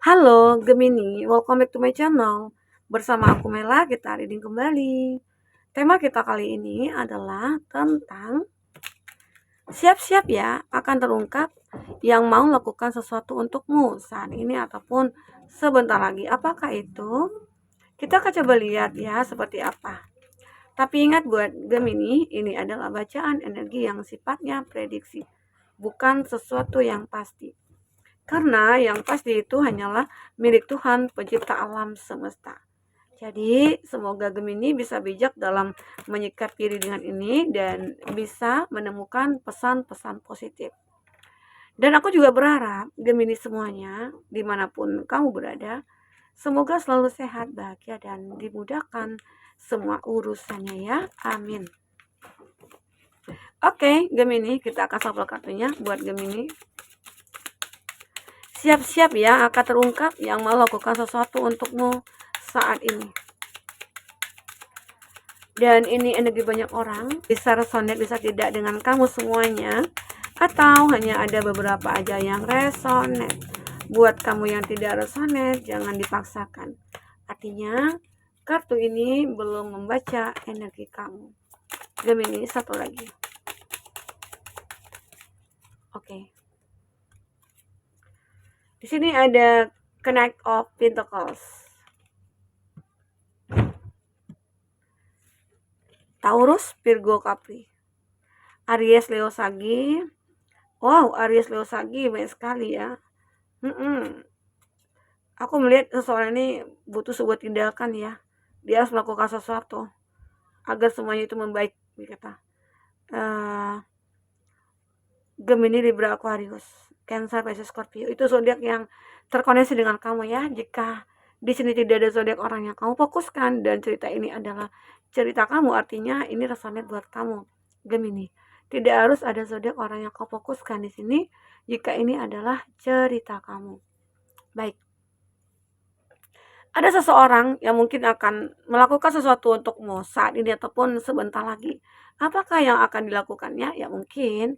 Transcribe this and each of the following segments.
Halo Gemini, welcome back to my channel. Bersama aku Mela, kita reading kembali. Tema kita kali ini adalah tentang siap-siap ya, akan terungkap yang mau lakukan sesuatu untukmu saat ini ataupun sebentar lagi. Apakah itu? Kita akan coba lihat ya seperti apa. Tapi ingat buat Gemini, ini adalah bacaan energi yang sifatnya prediksi, bukan sesuatu yang pasti. Karena yang pasti itu hanyalah milik Tuhan pencipta alam semesta. Jadi semoga Gemini bisa bijak dalam menyikapi readingan ini dan bisa menemukan pesan-pesan positif. Dan aku juga berharap Gemini semuanya, dimanapun kamu berada, semoga selalu sehat, bahagia, dan dimudahkan semua urusannya ya. Amin. Oke, Gemini, kita akan shuffle kartunya buat Gemini. Siap-siap ya, akan terungkap yang mau lakukan sesuatu untukmu saat ini. Dan ini energi banyak orang, bisa resonate, bisa tidak dengan kamu semuanya, atau hanya ada beberapa aja yang resonate. Buat kamu yang tidak resonate, jangan dipaksakan. Artinya, kartu ini belum membaca energi kamu. Gemini, satu lagi. Oke. Di sini ada Knight of Pentacles. Taurus, Virgo, Capri. Aries, Leo, Sagi. Wow, Aries, Leo, Sagi banyak sekali ya. Aku melihat seseorang ini butuh sebuah tindakan ya. Dia harus melakukan sesuatu agar semuanya itu membaik. Kata Gemini, Libra, Aquarius, Cancer, Pisces, Scorpio. Itu zodiak yang terkoneksi dengan kamu ya. Jika di sini tidak ada zodiak orang yang kamu fokuskan dan cerita ini adalah cerita kamu, artinya ini resonate buat kamu, Gemini. Tidak harus ada zodiak orang yang kau fokuskan di sini jika ini adalah cerita kamu. Baik. Ada seseorang yang mungkin akan melakukan sesuatu untukmu saat ini ataupun sebentar lagi. Apakah yang akan dilakukannya? Ya mungkin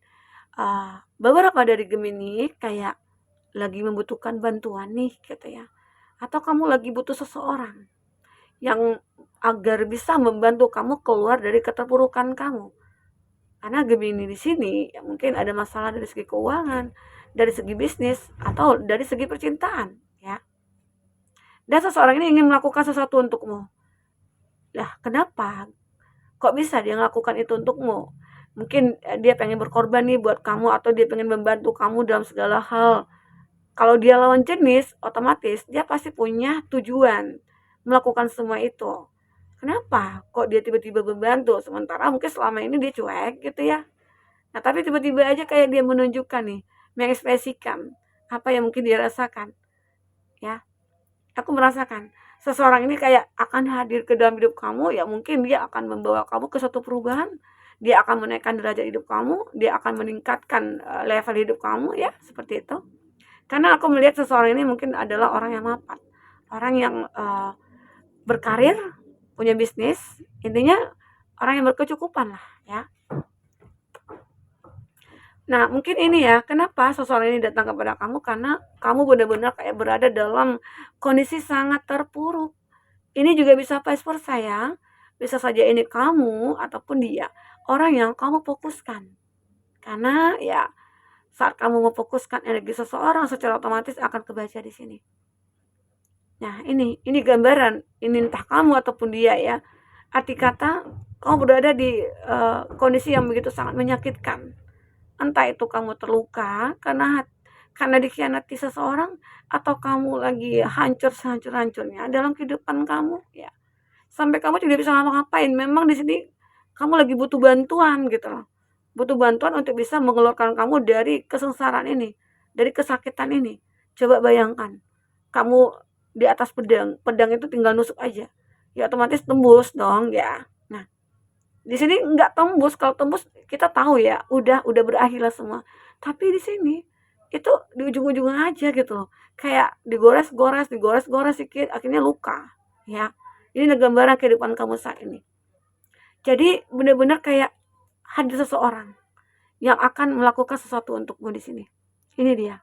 beberapa dari Gemini kayak lagi membutuhkan bantuan nih gitu ya. Atau kamu lagi butuh seseorang yang agar bisa membantu kamu keluar dari keterpurukan kamu. Karena Gemini di sini ya mungkin ada masalah dari segi keuangan, dari segi bisnis, atau dari segi percintaan ya. Dan seseorang ini ingin melakukan sesuatu untukmu. Lah, kenapa? Kok bisa dia melakukan itu untukmu? Mungkin dia pengen berkorban nih buat kamu, atau dia pengen membantu kamu dalam segala hal. Kalau dia lawan jenis, otomatis dia pasti punya tujuan melakukan semua itu. Kenapa? Kok dia tiba-tiba membantu? Sementara mungkin selama ini dia cuek gitu ya. Nah, tapi tiba-tiba aja kayak dia menunjukkan nih, mengekspresikan apa yang mungkin dia rasakan. Ya, aku merasakan seseorang ini kayak akan hadir ke dalam hidup kamu, ya mungkin dia akan membawa kamu ke suatu perubahan, dia akan menaikkan derajat hidup kamu, dia akan meningkatkan level hidup kamu ya, seperti itu. Karena aku melihat seseorang ini mungkin adalah orang yang mapan, orang yang berkarir, punya bisnis, intinya orang yang berkecukupan lah ya. Nah, mungkin ini ya, kenapa seseorang ini datang kepada kamu, karena kamu benar-benar kayak berada dalam kondisi sangat terpuruk. Ini juga bisa vice versa ya. Bisa saja ini kamu ataupun dia, orang yang kamu fokuskan. Karena ya saat kamu memfokuskan energi seseorang, secara otomatis akan kebaca di sini. Nah, ini gambaran, ini entah kamu ataupun dia ya. Arti kata kamu berada di kondisi yang begitu sangat menyakitkan. Entah itu kamu terluka karena dikhianati seseorang, atau kamu lagi hancur sehancur-hancurnya dalam kehidupan kamu ya. Sampai kamu tidak bisa ngapa-ngapain. Memang di sini kamu lagi butuh bantuan gitu loh. Butuh bantuan untuk bisa mengeluarkan kamu dari kesengsaraan ini, dari kesakitan ini. Coba bayangkan, kamu di atas pedang, pedang itu tinggal nusuk aja. Ya otomatis tembus dong ya. Nah, di sini nggak tembus. Kalau tembus kita tahu ya, udah berakhir lah semua. Tapi di sini itu di ujung-ujung aja gitu loh. Kayak digores-gores sedikit, akhirnya luka ya. Ini gambaran kehidupan kamu saat ini. Jadi benar-benar kayak hadir seseorang yang akan melakukan sesuatu untukmu di sini. Ini dia,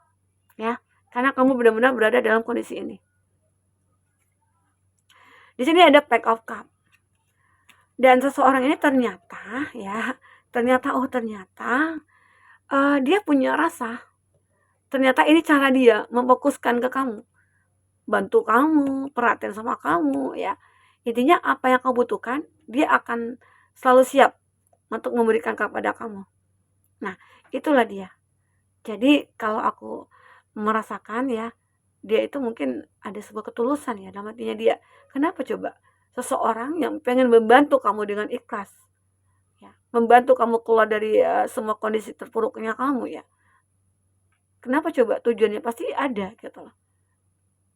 ya. karena kamu benar-benar berada dalam kondisi ini. Di sini ada Pack of Cup. Dan seseorang ini ternyata dia punya rasa. Ternyata ini cara dia memfokuskan ke kamu, bantu kamu, perhatian sama kamu ya. Intinya apa yang kamu butuhkan, dia akan selalu siap untuk memberikan kepada kamu. Nah, itulah dia. Jadi kalau aku merasakan ya, dia itu mungkin ada sebuah ketulusan ya, dalam hatinya dia. Kenapa coba? Seseorang yang pengen membantu kamu dengan ikhlas, ya, membantu kamu keluar dari semua kondisi terpuruknya kamu ya. Kenapa coba? Tujuannya pasti ada gitu loh.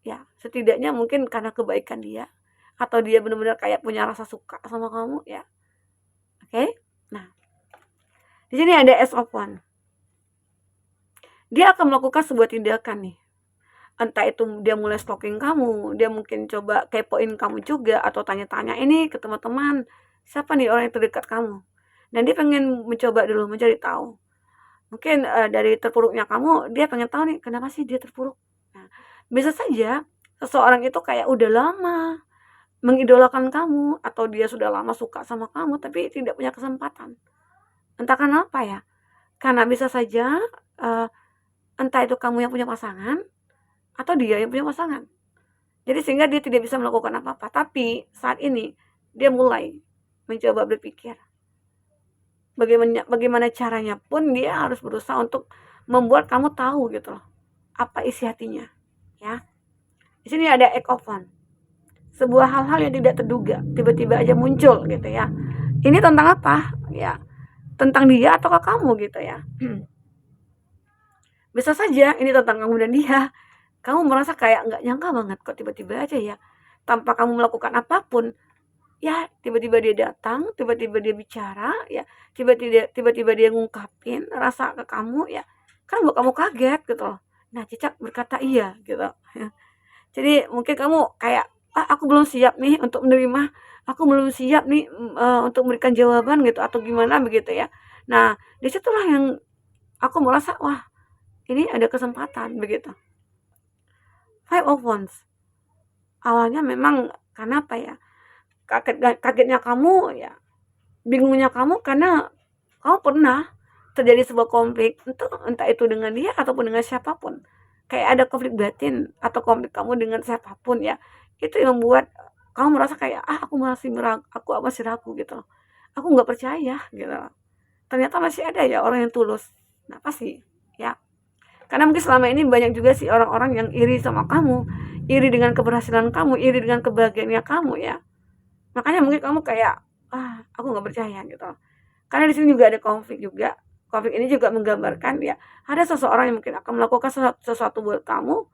Ya, setidaknya mungkin karena kebaikan dia, atau dia benar-benar kayak punya rasa suka sama kamu ya. Oke? Nah, di sini ada Ace of Wands. Dia akan melakukan sebuah tindakan nih. Entah itu dia mulai stalking kamu, dia mungkin coba kepoin kamu juga, atau tanya-tanya ini ke teman-teman, siapa nih orang yang terdekat kamu. Dan dia pengen mencoba dulu mencari tahu. Mungkin dari terpuruknya kamu, dia pengen tahu nih kenapa sih dia terpuruk. Nah, bisa saja seseorang itu kayak udah lama mengidolakan kamu, atau dia sudah lama suka sama kamu tapi tidak punya kesempatan. Entah kenapa ya. Karena bisa saja entah itu kamu yang punya pasangan atau dia yang punya pasangan. Jadi sehingga dia tidak bisa melakukan apa-apa. Tapi saat ini dia mulai mencoba berpikir. Bagaimana caranya pun dia harus berusaha untuk membuat kamu tahu gitu loh. Apa isi hatinya. Ya. Di sini ada Eight of Wands. Sebuah hal-hal yang tidak terduga tiba-tiba aja muncul gitu ya. Ini tentang apa? Ya. Tentang dia atau kamu gitu ya. Bisa saja ini tentang kamu dan dia. Kamu merasa kayak nggak nyangka banget kok tiba-tiba aja ya, tanpa kamu melakukan apapun, ya tiba-tiba dia datang, tiba-tiba dia bicara, ya tiba-tiba dia ngungkapin rasa ke kamu, ya kan buat kamu kaget gitu loh. Nah, Cicak berkata iya gitu. Jadi mungkin kamu kayak, aku belum siap nih untuk menerima, aku belum siap nih untuk memberikan jawaban gitu atau gimana begitu ya. Nah, disitulah yang aku merasa, wah ini ada kesempatan begitu. Five of Wands. Awalnya memang karena apa ya? Kagetnya kamu ya, bingungnya kamu karena kamu pernah terjadi sebuah konflik, entah itu dengan dia ataupun dengan siapapun. Kayak ada konflik batin atau konflik kamu dengan siapapun ya. Itu yang membuat kamu merasa kayak aku masih ragu gitu. Aku nggak percaya gitu. Ternyata masih ada ya orang yang tulus. Nah, pasti ya. Karena mungkin selama ini banyak juga sih orang-orang yang iri sama kamu, iri dengan keberhasilan kamu, iri dengan kebahagiaannya kamu ya. Makanya mungkin kamu kayak, aku nggak percaya gitu. Karena di sini juga ada konflik juga. Konflik ini juga menggambarkan ya, ada seseorang yang mungkin akan melakukan sesuatu buat kamu.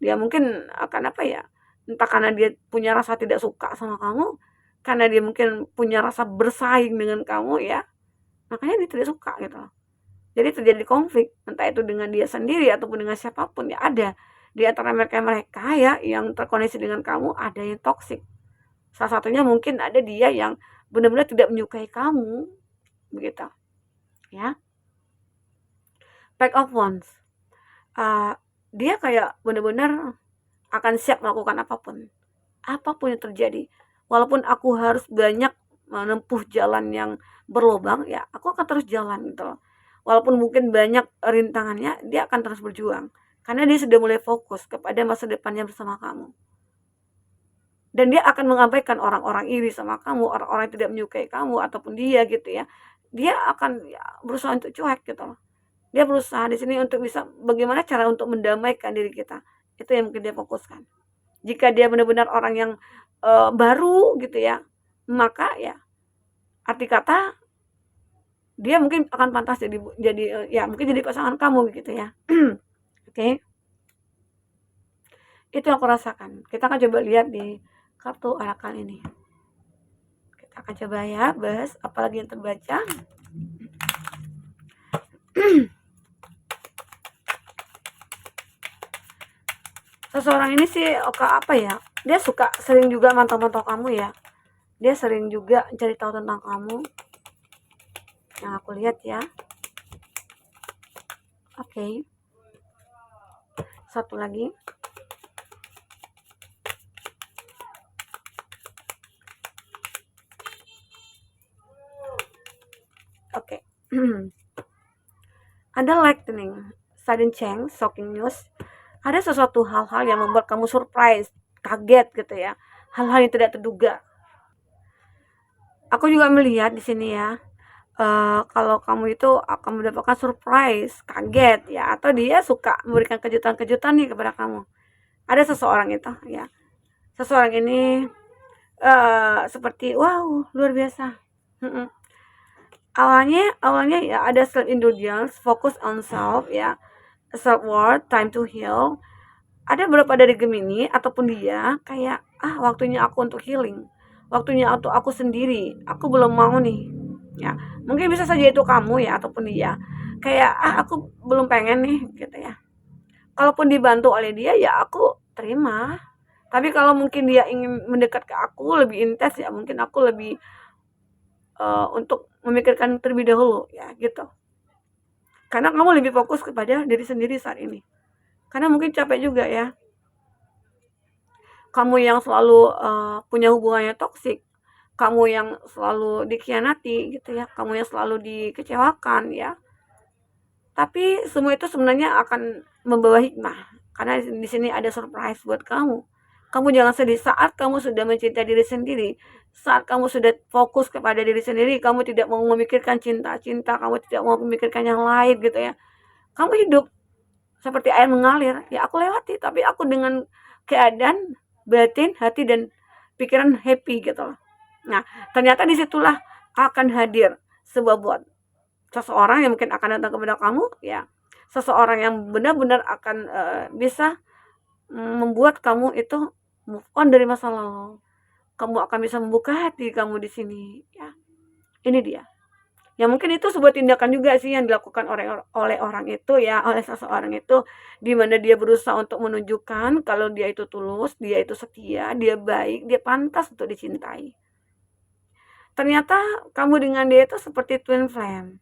Dia mungkin akan apa ya? Entah karena dia punya rasa tidak suka sama kamu, karena dia mungkin punya rasa bersaing dengan kamu ya. Makanya dia tidak suka gitu. Jadi terjadi konflik, entah itu dengan dia sendiri ataupun dengan siapapun ya ada. Di antara mereka ya yang terkoneksi dengan kamu ada yang toksik. Salah satunya mungkin ada dia yang benar-benar tidak menyukai kamu, begitu. Ya. Pack of Wands. Dia kayak benar-benar akan siap melakukan apapun. Apapun yang terjadi. Walaupun aku harus banyak menempuh jalan yang berlubang, ya aku akan terus jalan gitu loh. Walaupun mungkin banyak rintangannya, dia akan terus berjuang. Karena dia sudah mulai fokus kepada masa depannya bersama kamu. Dan dia akan mengabaikan orang-orang iri sama kamu, orang-orang yang tidak menyukai kamu, ataupun dia gitu ya. Dia akan berusaha untuk cuek gitu loh. Dia berusaha di sini untuk bisa bagaimana cara untuk mendamaikan diri kita. Itu yang mungkin dia fokuskan. Jika dia benar-benar orang yang baru gitu ya, maka ya arti kata dia mungkin akan pantas jadi ya mungkin jadi pasangan kamu gitu ya. Oke. Itu yang aku rasakan. Kita akan coba lihat di kartu orakel ini. Kita akan coba ya, bahas apalagi yang terbaca. Seseorang ini sih apa ya? Dia suka sering juga mantau-mantau kamu ya. Dia sering juga cari tahu tentang kamu. Yang aku lihat ya. Oke. Satu lagi. Oke. Ada lightning, sudden change, shocking news. Ada sesuatu hal-hal yang membuat kamu surprise, kaget gitu ya. Hal-hal yang tidak terduga. Aku juga melihat di sini ya, kalau kamu itu akan mendapatkan surprise, kaget ya, atau dia suka memberikan kejutan-kejutan nih kepada kamu. Ada seseorang itu ya, seseorang ini seperti wow luar biasa. Awalnya ya ada self indulgence, fokus on self ya, self worth, time to heal. Ada beberapa dari Gemini ataupun dia kayak waktunya aku untuk healing, waktunya untuk aku sendiri, aku belum mau nih ya. Mungkin bisa saja itu kamu ya ataupun dia kayak aku belum pengen nih gitu ya. Kalaupun dibantu oleh dia ya aku terima, tapi kalau mungkin dia ingin mendekat ke aku lebih intens ya mungkin aku lebih untuk memikirkan terlebih dahulu ya gitu, karena kamu lebih fokus kepada diri sendiri saat ini, karena mungkin capek juga ya, kamu yang selalu punya hubungannya toksik, kamu yang selalu dikhianati gitu ya, kamu yang selalu dikecewakan ya. Tapi semua itu sebenarnya akan membawa hikmah, karena di sini ada surprise buat kamu. Kamu jangan sedih saat kamu sudah mencintai diri sendiri, saat kamu sudah fokus kepada diri sendiri, kamu tidak mau memikirkan cinta-cinta, kamu tidak mau memikirkan yang lain gitu ya. Kamu hidup seperti air mengalir, ya aku lewati, tapi aku dengan keadaan batin, hati, dan pikiran happy gitu loh. Nah, ternyata disitulah akan hadir sebuah buat seseorang yang mungkin akan datang kepada kamu ya, seseorang yang benar-benar akan bisa membuat kamu itu move on dari masa lalu. Kamu akan bisa membuka hati kamu di sini ya. Ini dia. Ya mungkin itu sebuah tindakan juga sih yang dilakukan oleh orang itu ya, oleh seseorang itu, di mana dia berusaha untuk menunjukkan kalau dia itu tulus, dia itu setia, dia baik, dia pantas untuk dicintai. Ternyata kamu dengan dia itu seperti twin flame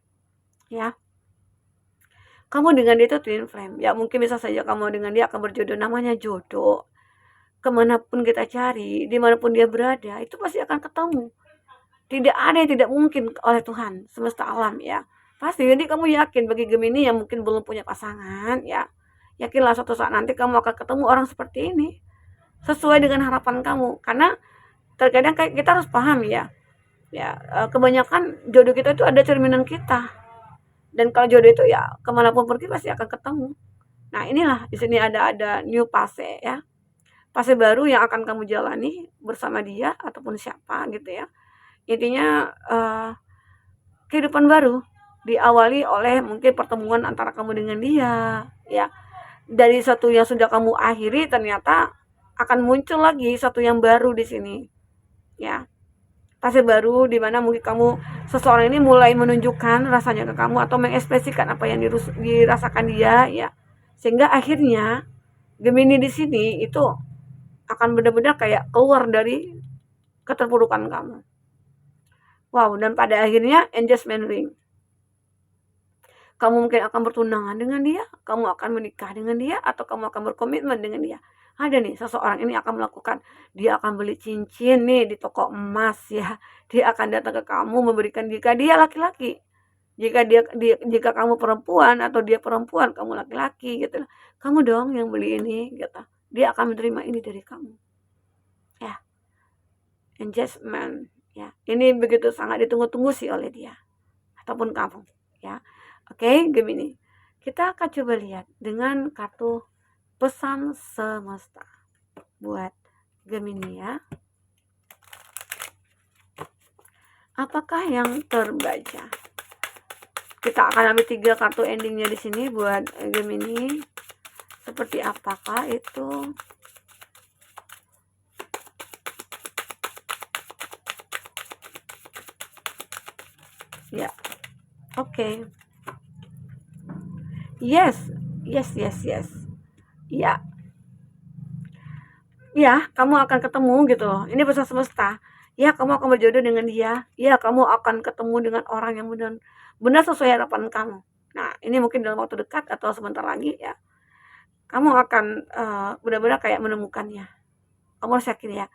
ya. Kamu dengan dia itu twin flame ya, mungkin bisa saja kamu dengan dia akan berjodoh, namanya jodoh. Kemanapun kita cari, dimanapun dia berada, itu pasti akan ketemu. Tidak ada yang tidak mungkin oleh Tuhan semesta alam ya. Pasti. Jadi kamu yakin, bagi Gemini yang mungkin belum punya pasangan ya, yakinlah suatu saat nanti kamu akan ketemu orang seperti ini sesuai dengan harapan kamu. Karena terkadang kita harus paham ya, kebanyakan jodoh kita itu ada cerminan kita, dan kalau jodoh itu ya kemanapun pergi pasti akan ketemu. Nah inilah di sini ada new fase ya, fase baru yang akan kamu jalani bersama dia ataupun siapa gitu ya. Intinya kehidupan baru diawali oleh mungkin pertemuan antara kamu dengan dia ya. Dari satu yang sudah kamu akhiri, ternyata akan muncul lagi satu yang baru di sini ya. Fase baru di mana mungkin kamu, seseorang ini mulai menunjukkan rasanya ke kamu atau mengekspresikan apa yang dirasakan dia ya. Sehingga akhirnya Gemini di sini itu akan benar-benar kayak keluar dari keterpurukan kamu. Wow, dan pada akhirnya engagement ring. Kamu mungkin akan bertunangan dengan dia, kamu akan menikah dengan dia, atau kamu akan berkomitmen dengan dia. Ada nih, seseorang ini akan melakukan, dia akan beli cincin nih di toko emas ya. Dia akan datang ke kamu memberikan, jika dia laki-laki. Jika kamu perempuan atau dia perempuan, kamu laki-laki gitu. Kamu dong yang beli ini gitu. Dia akan menerima ini dari kamu. Ya. Engagement ya. Ini begitu sangat ditunggu-tunggu sih oleh dia ataupun kamu ya. Oke, Gemini. Kita akan coba lihat dengan kartu pesan semesta buat Gemini ya. Apakah yang terbaca? Kita akan ambil 3 kartu endingnya di sini buat Gemini. Seperti apakah itu? Ya. Oke. Yes. Ya. Ya, kamu akan ketemu gitu loh. Ini pesan semesta. Ya, kamu akan berjodoh dengan dia. Ya, kamu akan ketemu dengan orang yang benar sesuai harapan kamu. Nah, ini mungkin dalam waktu dekat atau sebentar lagi ya. kamu akan benar-benar kayak menemukannya. Kamu harus yakin ya.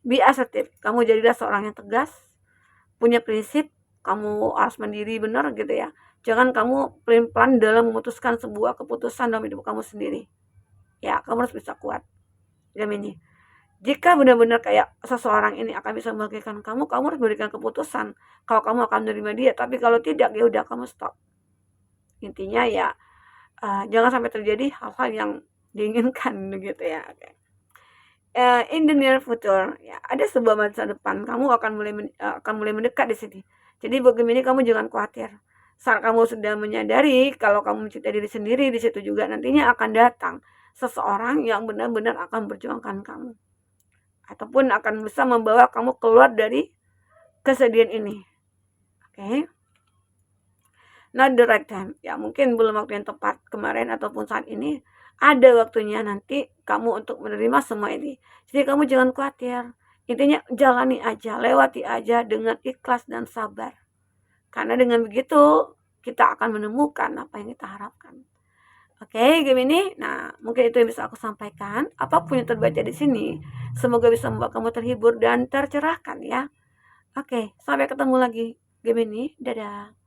Be assertive. Kamu jadilah seorang yang tegas, punya prinsip, kamu harus mandiri benar gitu ya. Jangan kamu pelin-pelan dalam memutuskan sebuah keputusan dalam hidup kamu sendiri. Ya, kamu harus bisa kuat. Gemini. Jika benar-benar kayak seseorang ini akan bisa membahagiakan kamu, kamu harus memberikan keputusan. Kalau kamu akan menerima dia, tapi kalau tidak, ya udah kamu stop. Intinya ya, jangan sampai terjadi hal-hal yang diinginkan gitu ya. Oke. In the near future, ya, ada sebuah masa depan kamu akan mulai mendekat di sini. Jadi begini kamu jangan khawatir. Saat kamu sudah menyadari kalau kamu mencintai diri sendiri, di situ juga nantinya akan datang seseorang yang benar-benar akan memperjuangkan kamu, ataupun akan bisa membawa kamu keluar dari kesedihan ini. Oke. Okay? Not the right time. Ya, mungkin belum waktu yang tepat kemarin ataupun saat ini. Ada waktunya nanti kamu untuk menerima semua ini. Jadi kamu jangan khawatir. Intinya jalani aja, lewati aja dengan ikhlas dan sabar. Karena dengan begitu kita akan menemukan apa yang kita harapkan. Oke, Gemini. Nah, mungkin itu yang bisa aku sampaikan. Apapun yang terbaca di sini, semoga bisa membuat kamu terhibur dan tercerahkan ya. Oke, sampai ketemu lagi, Gemini. Dadah.